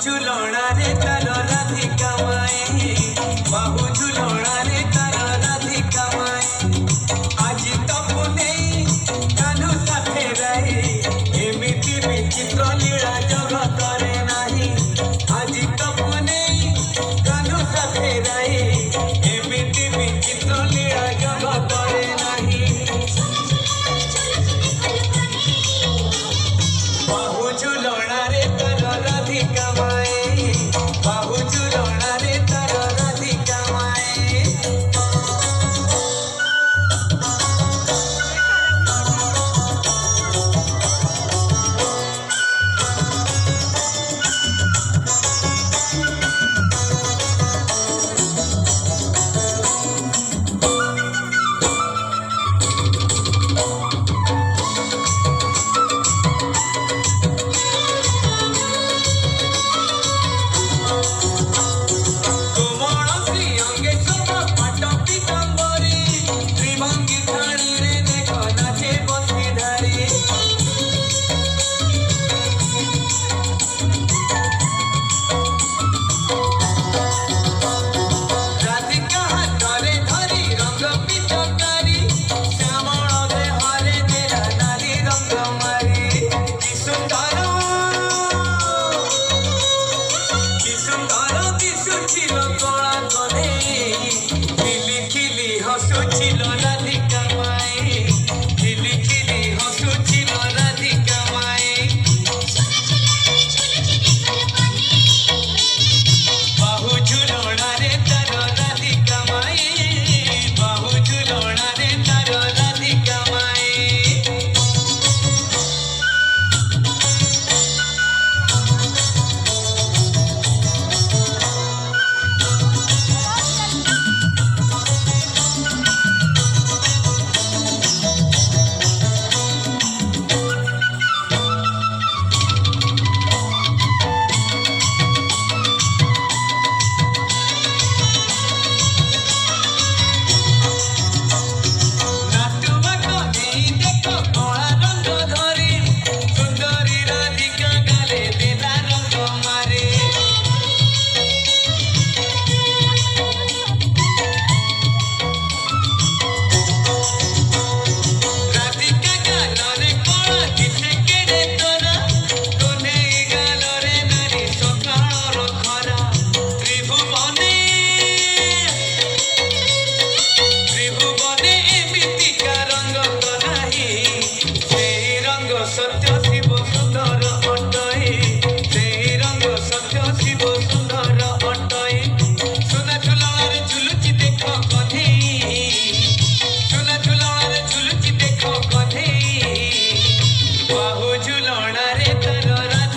झुलणा रे तार राधिका माए बाहु झुलणा रे तार राधिका माए आज तपु नहीं कानू साथे रहे एमिति विचित्र लीला जगत रे नाही आज तपु नहीं कानू साथे रहे एमिति विचित्र लीला जगत रे नाही बाहु झुलणा रे तार राधिका माए बाहु झुलणा रे तार राधिका माए कोमल श्री अंगे शोभा पाट पीताम्बरी त्रिभंगी ठाणी रे देख नाचे बंशीधारी राधिका हाथरे धरी रंग पिचकारी श्यामल देहरे देला नारी रंग मारी कि सुंदर दिशुची लोक